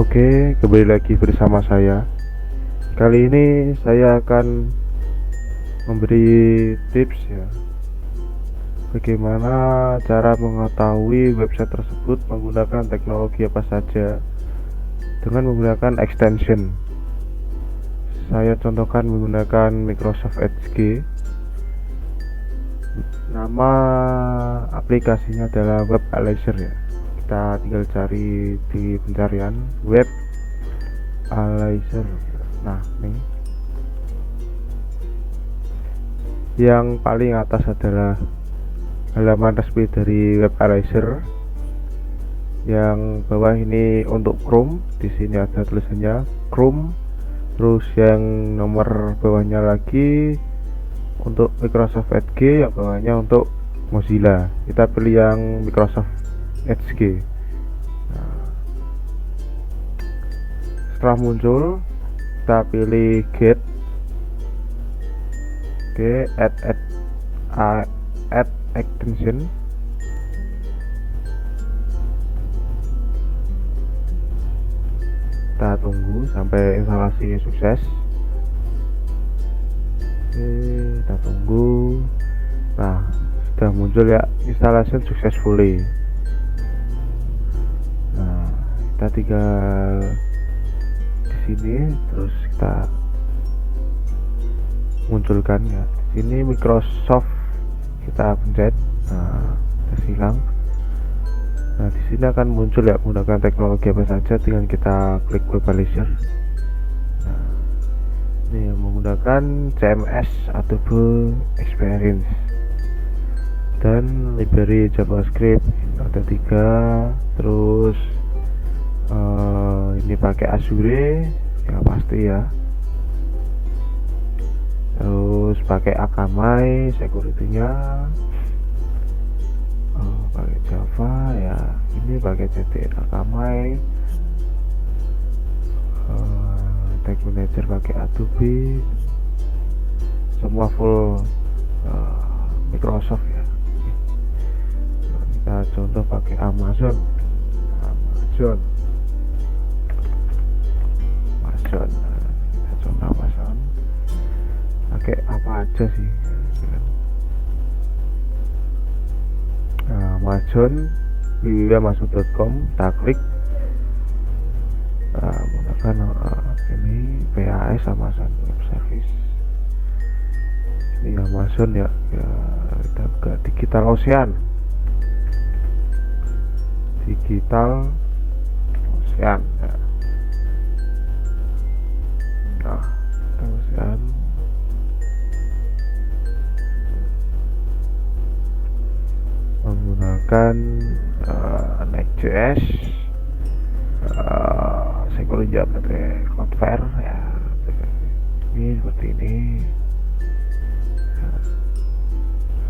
Oke, kembali lagi bersama saya. Kali ini saya akan memberi tips ya, bagaimana cara mengetahui website tersebut menggunakan teknologi apa saja dengan menggunakan extension. Saya contohkan menggunakan Microsoft Edge. Nama aplikasinya adalah Web Analyzer ya. Kita tinggal cari di pencarian Web Analyzer. Nah, nih yang paling atas adalah halaman resmi dari Web Analyzer. Yang bawah ini untuk Chrome, di sini ada tulisannya Chrome. Terus yang nomor bawahnya lagi untuk Microsoft Edge, yang bawahnya untuk Mozilla. Kita pilih yang Microsoft Edge. Nah, setelah muncul, kita pilih Get. Oke, add extension. Kita tunggu sampai instalasi sukses. Oke, kita tunggu. Nah, sudah muncul ya, installation successfully. Nah, kita tinggal di sini, terus kita munculkan ya. Di sini Microsoft kita pencet. Nah, kita silang. Nah, di sini akan muncul ya menggunakan teknologi apa saja, tinggal kita klik Web Analyzer. Nah, ini yang menggunakan CMS Adobe Experience dan library JavaScript ada 3. Terus ini pakai Azure ya pasti ya. Terus pakai Akamai security-nya, pakai Java ya, ini pakai CTN Akamai, Tag Manager pakai Adobe, semua full Microsoft ya. Kita contoh pakai Amazon. Kita contoh Amazon pakai apa aja sih. Amazon www.amazon.com, kita klik. Menggunakan ini PAS Amazon Web Service. Ini Amazon ya, kita buka Digital Ocean. Ya. Nah, Digital Ocean. Menggunakan Next.js, security pakai Cloudflare ya, ini seperti ini.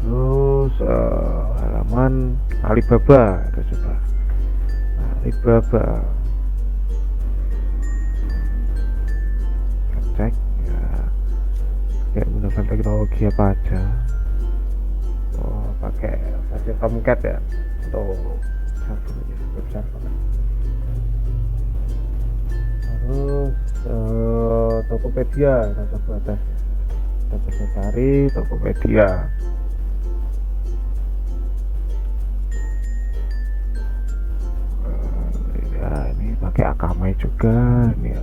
Terus halaman Alibaba, kita coba Alibaba, cek ya, kayak menggunakan teknologi apa aja. Pakai versi Tomcat ya untuk servernya, web server. Terus Tokopedia, kita coba tes. Kita bisa cari Tokopedia. Ya, ini pakai Akamai juga. Ini ya.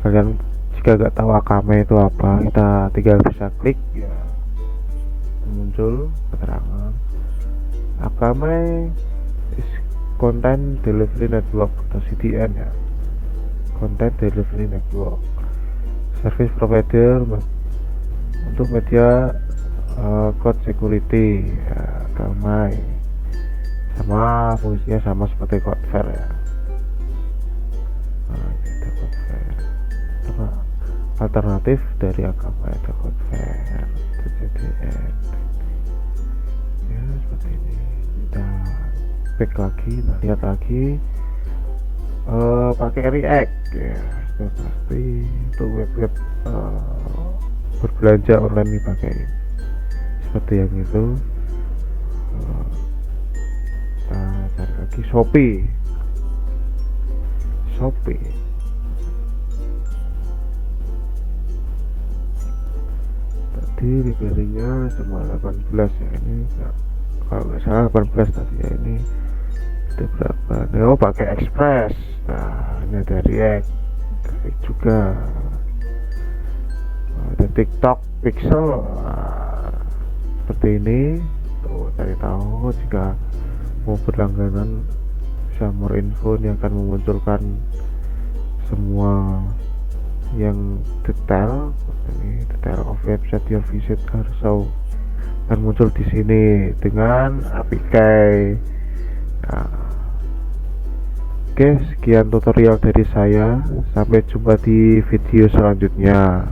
Kalian jika nggak tahu Akamai itu apa, kita tinggal bisa klik ya, muncul keterangan Akamai is Content Delivery Network atau CDN ya, Content Delivery Network Service Provider untuk media cloud security ya. Akamai sama fungsinya sama seperti Cloudflare ya. Nah, ini Cloudflare. Alternatif dari Akamai ada Cloudflare, CDN ya, seperti ini. Kita back lagi, nah, lihat lagi. Pakai React ya, sudah pasti untuk web berbelanja online dipakai seperti yang itu. Kita cari lagi Shopee Shopee. Tadi repairnya cuma 18 ya, ini kalau nggak salah 18 tadi ya. Ini itu berapa? Oh, pakai Express. Nah, ini ada React juga, ada TikTok Pixel. Nah, seperti ini tuh, cari tahu jika mau berlangganan. Bisa more info, ini akan memunculkan semua yang detail. Ini detail of website your visit harus akan muncul di sini dengan APK. Nah, oke, sekian tutorial dari saya. Sampai jumpa di video selanjutnya.